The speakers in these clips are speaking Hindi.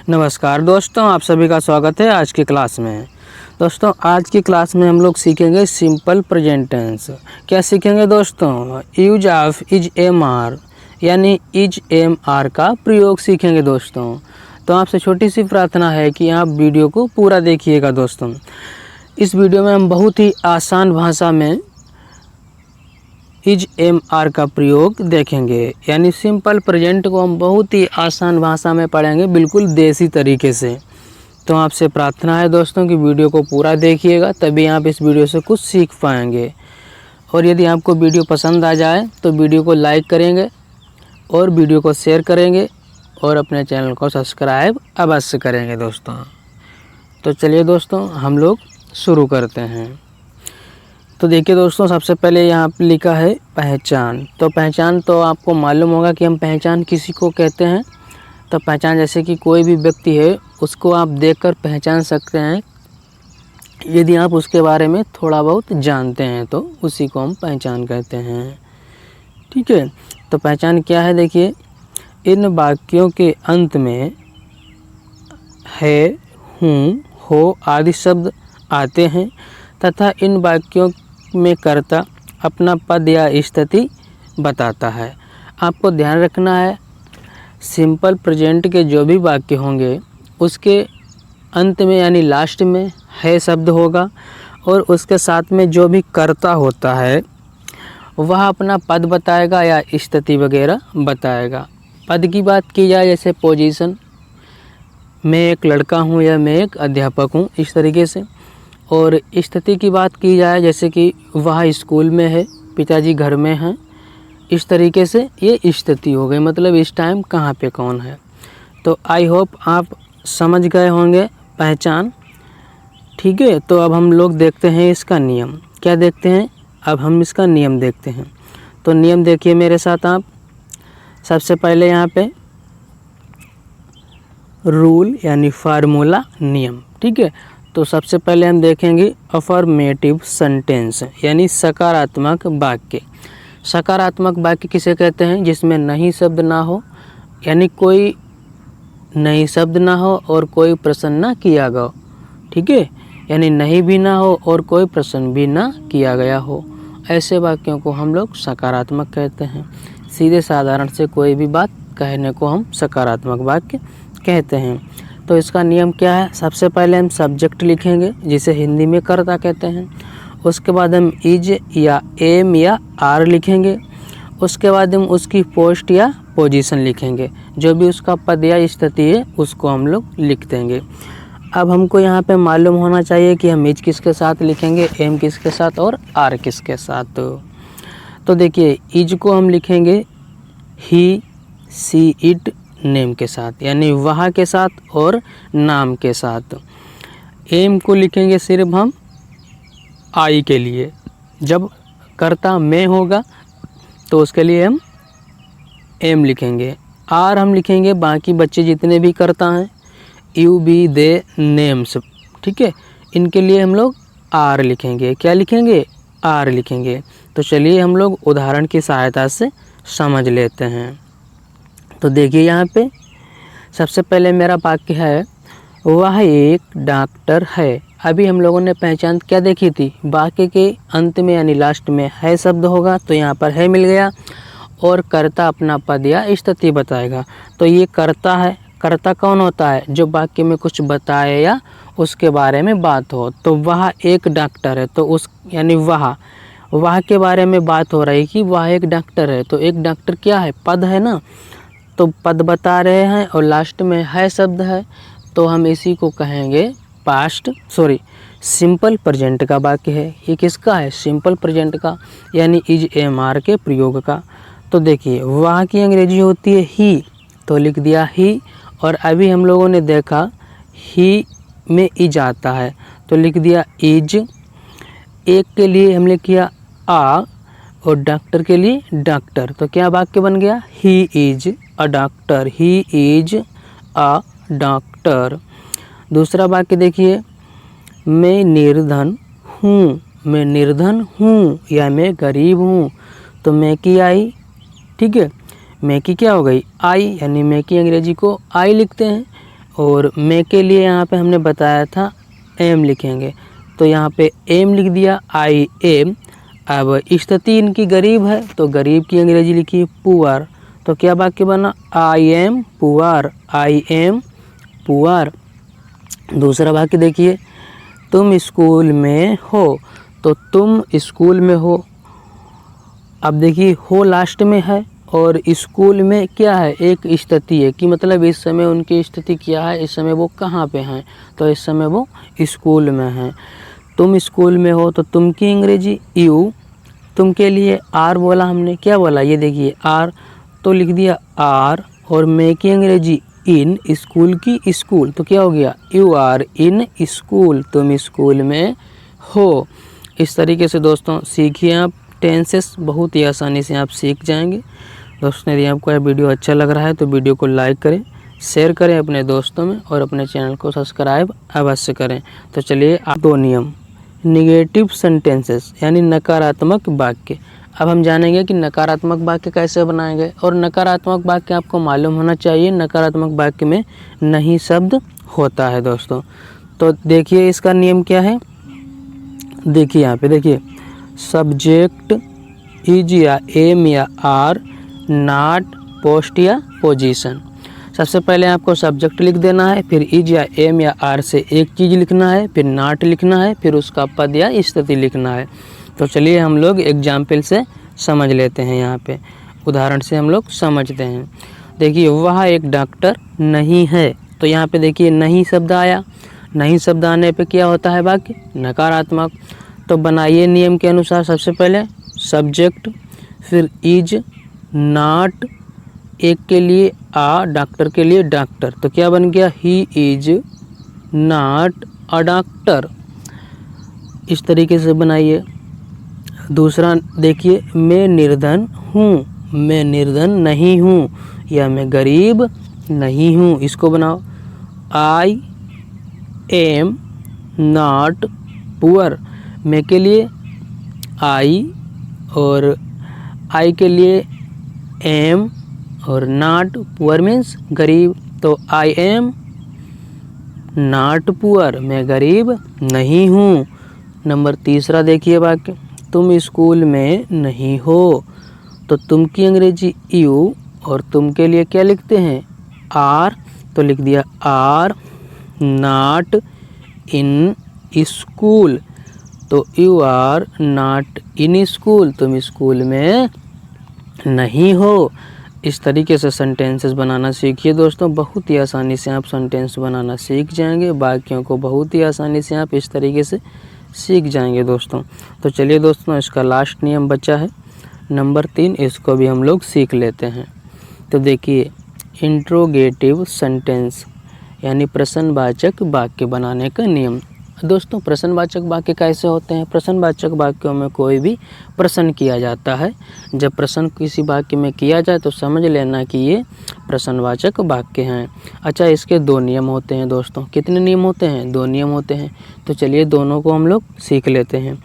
नमस्कार दोस्तों, आप सभी का स्वागत है आज की क्लास में। दोस्तों आज की क्लास में हम लोग सीखेंगे सिंपल प्रेजेंट टेंस। क्या सीखेंगे दोस्तों? Use of is am are यानी इज एम आर का प्रयोग सीखेंगे दोस्तों। तो आपसे छोटी सी प्रार्थना है कि आप वीडियो को पूरा देखिएगा दोस्तों। इस वीडियो में हम बहुत ही आसान भाषा में इज एम आर का प्रयोग देखेंगे, यानी सिंपल प्रेजेंट को हम बहुत ही आसान भाषा में पढ़ेंगे, बिल्कुल देसी तरीके से। तो आपसे प्रार्थना है दोस्तों कि वीडियो को पूरा देखिएगा, तभी आप इस वीडियो से कुछ सीख पाएंगे। और यदि आपको वीडियो पसंद आ जाए तो वीडियो को लाइक करेंगे और वीडियो को शेयर करेंगे और अपने चैनल को सब्सक्राइब अवश्य करेंगे दोस्तों। तो चलिए दोस्तों हम लोग शुरू करते हैं। तो देखिए दोस्तों, सबसे पहले यहाँ पे लिखा है पहचान। तो पहचान तो आपको मालूम होगा कि हम पहचान किसी को कहते हैं। तो पहचान जैसे कि कोई भी व्यक्ति है उसको आप देखकर पहचान सकते हैं। यदि आप उसके बारे में थोड़ा बहुत जानते हैं तो उसी को हम पहचान कहते हैं। ठीक है, तो पहचान क्या है? देखिए, इन वाक्यों के अंत में है, हूँ, हो आदि शब्द आते हैं तथा इन वाक्यों में कर्ता अपना पद या स्थिति बताता है। आपको ध्यान रखना है, सिंपल प्रेजेंट के जो भी वाक्य होंगे उसके अंत में यानी लास्ट में है शब्द होगा और उसके साथ में जो भी कर्ता होता है वह अपना पद बताएगा या स्थिति वगैरह बताएगा। पद की बात की जाए जैसे पोजीशन, मैं एक लड़का हूँ या मैं एक अध्यापक हूँ, इस तरीके से। और स्थिति की बात की जाए जैसे कि वह स्कूल में है, पिताजी घर में हैं, इस तरीके से ये स्थिति हो गई, मतलब इस टाइम कहाँ पे कौन है। तो आई होप आप समझ गए होंगे पहचान। ठीक है, तो अब हम लोग देखते हैं इसका नियम। क्या देखते हैं? अब हम इसका नियम देखते हैं। तो नियम देखिए मेरे साथ आप। सबसे पहले यहाँ पे रूल यानी फार्मूला, नियम। ठीक है, तो सबसे पहले हम देखेंगे अफर्मेटिव सेंटेंस यानी सकारात्मक वाक्य। सकारात्मक वाक्य किसे कहते हैं? जिसमें नहीं शब्द ना हो, यानी कोई नहीं शब्द ना हो और कोई प्रश्न ना किया गया। ठीक है, यानी नहीं भी ना हो और कोई प्रश्न भी ना किया गया हो, ऐसे वाक्यों को हम लोग सकारात्मक कहते हैं। सीधे साधारण से कोई भी बात कहने को हम सकारात्मक वाक्य कहते हैं। तो इसका नियम क्या है? सबसे पहले हम सब्जेक्ट लिखेंगे जिसे हिंदी में कर्ता कहते हैं। उसके बाद हम इज या एम या आर लिखेंगे। उसके बाद हम उसकी पोस्ट या पोजीशन लिखेंगे, जो भी उसका पद या स्थिति है उसको हम लोग लिख देंगे। अब हमको यहाँ पे मालूम होना चाहिए कि हम इज किसके साथ लिखेंगे, एम किसके साथ और आर किसके साथ। तो देखिए, इज को हम लिखेंगे ही, सी, इट, नेम के साथ, यानी वहाँ के साथ और नाम के साथ। एम को लिखेंगे सिर्फ हम आई के लिए। जब कर्ता मैं होगा तो उसके लिए हम एम लिखेंगे। आर हम लिखेंगे बाकी बच्चे जितने भी कर्ता हैं, यू, बी, दे, नेम्स। ठीक है, इनके लिए हम लोग आर लिखेंगे। क्या लिखेंगे? आर लिखेंगे। तो चलिए हम लोग उदाहरण की सहायता से समझ लेते हैं। तो देखिए यहाँ पे सबसे पहले मेरा वाक्य है, वह एक डॉक्टर है। अभी हम लोगों ने पहचान क्या देखी थी? वाक्य के अंत में यानी लास्ट में है शब्द होगा, तो यहाँ पर है मिल गया और कर्ता अपना पद या स्थिति बताएगा। तो ये कर्ता है। कर्ता कौन होता है? जो वाक्य में कुछ बताए या उसके बारे में बात हो। तो वह एक डॉक्टर है, तो उस यानी वह के बारे में बात हो रही कि वह एक डॉक्टर है। तो एक डॉक्टर क्या है? पद है ना, तो पद बता रहे हैं और लास्ट में है शब्द है, तो हम इसी को कहेंगे सिंपल प्रेजेंट का वाक्य है। ये किसका है? सिंपल प्रेजेंट का, यानी इज एम आर के प्रयोग का। तो देखिए, वहाँ की अंग्रेजी होती है ही, तो लिख दिया ही। और अभी हम लोगों ने देखा ही में इज आता है, तो लिख दिया इज। एक के लिए हमने किया आ और डॉक्टर के लिए डॉक्टर, तो क्या वाक्य बन गया? He is a doctor, he is a doctor. दूसरा वाक्य देखिए, मैं निर्धन हूँ, मैं निर्धन हूँ या मैं गरीब हूँ, तो मैं की आई। ठीक है, मैं की क्या हो गई? आई, यानी मैं की अंग्रेजी को आई लिखते हैं और मे के लिए यहाँ पे हमने बताया था एम लिखेंगे, तो यहाँ पे एम लिख दिया, आई एम। अब स्थिति इनकी गरीब है तो गरीब की अंग्रेजी लिखी पुअर, तो क्या वाक्य बना, I am poor, I am poor. दूसरा वाक्य देखिए, तुम स्कूल में हो, तो तुम स्कूल में हो। अब देखिए हो लास्ट में है और स्कूल में क्या है, एक स्थिति है कि मतलब इस समय उनकी स्थिति क्या है, इस समय वो कहाँ पे हैं, तो इस समय वो स्कूल में हैं। तुम स्कूल में हो तो तुम की अंग्रेजी यू, तुम के लिए आर बोला हमने, क्या बोला ये देखिए आर, तो लिख दिया आर। और मैं की अंग्रेजी इन, स्कूल की स्कूल, तो क्या हो गया, यू आर इन स्कूल, तुम स्कूल में हो। इस तरीके से दोस्तों सीखिए आप टेंसेस, बहुत ही आसानी से आप सीख जाएंगे। दोस्तों यदि आपको यह वीडियो अच्छा लग रहा है तो वीडियो को लाइक करें, शेयर करें अपने दोस्तों में और अपने चैनल को सब्सक्राइब अवश्य करें। तो चलिए दो नियम, निगेटिव सेंटेंसेस यानी नकारात्मक वाक्य। अब हम जानेंगे कि नकारात्मक वाक्य कैसे बनाएंगे, और नकारात्मक वाक्य आपको मालूम होना चाहिए, नकारात्मक वाक्य में नहीं शब्द होता है दोस्तों। तो देखिए इसका नियम क्या है, देखिए यहाँ पे देखिए, सब्जेक्ट इज या एम या आर, नॉट पोस्ट या पोजीशन। सबसे पहले आपको सब्जेक्ट लिख देना है, फिर इज या एम या आर से एक चीज़ लिखना है, फिर नॉट लिखना है, फिर उसका पद या स्थिति लिखना है। तो चलिए हम लोग एग्जाम्पल से समझ लेते हैं, यहाँ पे उदाहरण से हम लोग समझते हैं। देखिए वह एक डॉक्टर नहीं है, तो यहाँ पे देखिए नहीं शब्द आया, नहीं शब्द आने पे क्या होता है वाक्य, नकारात्मक। तो बनाइए नियम के अनुसार, सबसे पहले सब्जेक्ट, फिर इज, नॉट, एक के लिए आ, डॉक्टर के लिए डॉक्टर, तो क्या बन गया, he is not a doctor. इस तरीके से बनाइए। दूसरा देखिए, मैं निर्धन हूँ, मैं निर्धन नहीं हूँ, या मैं गरीब नहीं हूँ, इसको बनाओ, आई एम नॉट पुअर। मैं के लिए आई और आई के लिए एम और नॉट, पुअर मीन्स गरीब, तो आई एम नॉट पुअर, मैं गरीब नहीं हूँ। नंबर तीसरा देखिए वाक्य, तुम स्कूल में नहीं हो, तो तुम की अंग्रेजी यू और तुम के लिए क्या लिखते हैं, आर, तो लिख दिया आर नॉट इन स्कूल, तो you are not in school, तुम स्कूल में नहीं हो। इस तरीके से सेंटेंसेस बनाना सीखिए दोस्तों, बहुत ही आसानी से आप सेंटेंस बनाना सीख जाएंगे, वाक्यों को बहुत ही आसानी से आप इस तरीके से सीख जाएंगे दोस्तों। तो चलिए दोस्तों इसका लास्ट नियम बचा है नंबर 3, इसको भी हम लोग सीख लेते हैं। तो देखिए इंट्रोगेटिव सेंटेंस यानी प्रश्नवाचक वाक्य बनाने का नियम। दोस्तों प्रश्नवाचक वाक्य कैसे होते हैं, प्रश्नवाचक वाक्यों में कोई भी प्रश्न किया जाता है। जब प्रश्न किसी वाक्य में किया जाए तो समझ लेना कि ये प्रश्नवाचक वाक्य हैं। अच्छा इसके दो नियम होते हैं दोस्तों, कितने नियम होते हैं, दो नियम होते हैं। तो चलिए दोनों को हम लोग सीख लेते हैं।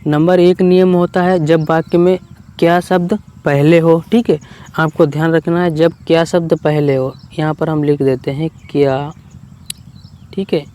नंबर 1 नियम होता है जब वाक्य में क्या शब्द पहले हो, ठीक है, आपको ध्यान रखना है जब क्या शब्द पहले हो। यहाँ पर हम लिख देते हैं क्या, ठीक है,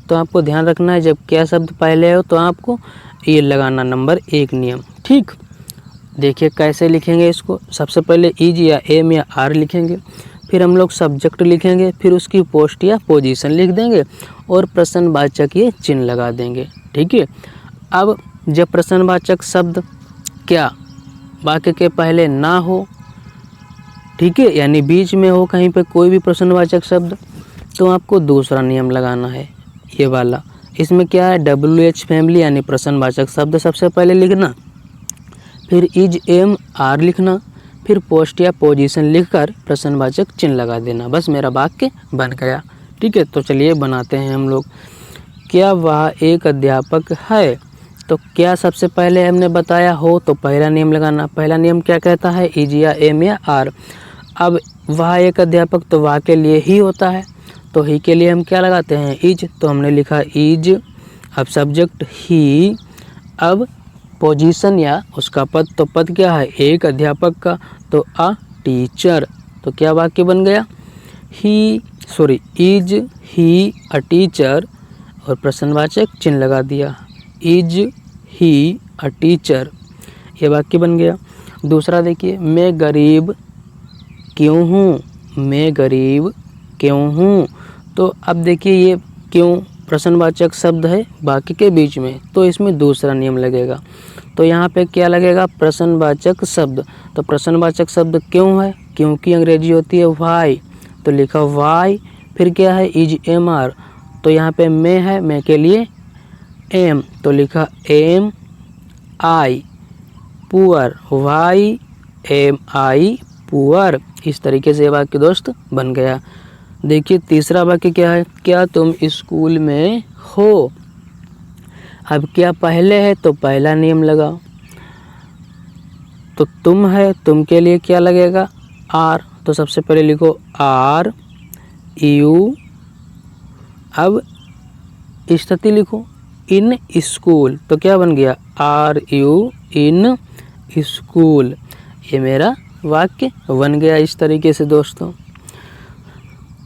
तो आपको ध्यान रखना है जब क्या शब्द पहले हो तो आपको ये लगाना नंबर 1 नियम। ठीक, देखिए कैसे लिखेंगे इसको, सबसे पहले इज या एम या आर लिखेंगे, फिर हम लोग सब्जेक्ट लिखेंगे, फिर उसकी पोस्ट या पोजीशन लिख देंगे और प्रश्नवाचक ये चिन्ह लगा देंगे। ठीक है, अब जब प्रश्नवाचक शब्द क्या वाक्य के पहले ना हो, ठीक है, यानी बीच में हो कहीं पे कोई भी प्रश्नवाचक शब्द, तो आपको दूसरा नियम लगाना है ये वाला। इसमें क्या है, WH फैमिली यानी प्रश्नवाचक शब्द सबसे पहले लिखना, फिर इज एम आर लिखना, फिर पोस्ट या पोजीशन लिखकर प्रश्नवाचक चिन्ह लगा देना, बस मेरा वाक्य बन गया। ठीक है, तो चलिए बनाते हैं हम लोग। क्या वह एक अध्यापक है, तो क्या सबसे पहले हमने बताया हो तो पहला नियम लगाना। पहला नियम क्या कहता है, इज या एम या आर। अब वह एक अध्यापक तो वह के लिए ही होता है, तो ही के लिए हम क्या लगाते हैं, इज, तो हमने लिखा इज। अब सब्जेक्ट ही, अब पोजीशन या उसका पद, तो पद क्या है, एक अध्यापक का, तो अ टीचर, तो क्या वाक्य बन गया, इज ही अ टीचर और प्रश्नवाचक चिन्ह लगा दिया, इज ही अ टीचर, ये वाक्य बन गया। दूसरा देखिए, मैं गरीब क्यों हूँ, मैं गरीब क्यों हूँ। तो अब देखिए ये क्यों प्रश्नवाचक शब्द है वाक्य के बीच में, तो इसमें दूसरा नियम लगेगा। तो यहाँ पे क्या लगेगा, प्रश्नवाचक शब्द। तो प्रश्नवाचक शब्द क्यों है, क्योंकि अंग्रेजी होती है वाई, तो लिखा वाई। फिर क्या है, इज एम आर, तो यहाँ पे मैं है, मैं के लिए एम, तो लिखा एम आई पुअर, वाई एम आई पुअर। इस तरीके से वाक्य दोस्त बन गया। देखिए तीसरा वाक्य क्या है, क्या तुम स्कूल में हो। अब क्या पहले है तो पहला नियम लगा, तो तुम है, तुम के लिए क्या लगेगा, आर, तो सबसे पहले लिखो आर यू। अब स्थिति लिखो इन स्कूल, तो क्या बन गया, आर यू इन स्कूल। ये मेरा वाक्य बन गया इस तरीके से दोस्तों।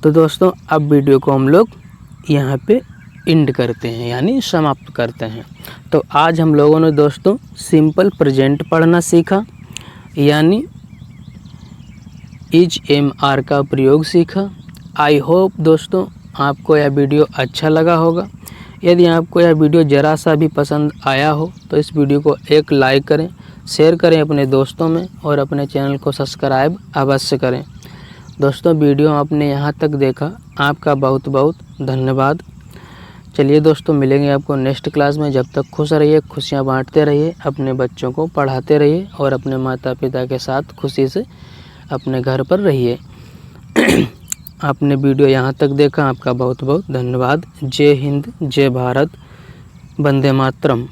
तो दोस्तों अब वीडियो को हम लोग यहाँ पे एंड करते हैं, यानी समाप्त करते हैं। तो आज हम लोगों ने दोस्तों सिंपल प्रेजेंट पढ़ना सीखा, यानी इज एम आर का प्रयोग सीखा। आई होप दोस्तों आपको यह वीडियो अच्छा लगा होगा। यदि आपको यह वीडियो ज़रा सा भी पसंद आया हो तो इस वीडियो को एक लाइक करें, शेयर करें अपने दोस्तों में और अपने चैनल को सब्सक्राइब अवश्य करें। दोस्तों वीडियो आपने यहाँ तक देखा, आपका बहुत बहुत धन्यवाद। चलिए दोस्तों मिलेंगे आपको नेक्स्ट क्लास में। जब तक खुश रहिए, खुशियाँ बांटते रहिए, अपने बच्चों को पढ़ाते रहिए और अपने माता पिता के साथ खुशी से अपने घर पर रहिए। आपने वीडियो यहाँ तक देखा, आपका बहुत बहुत धन्यवाद। जय हिंद, जय भारत, वंदे मातरम।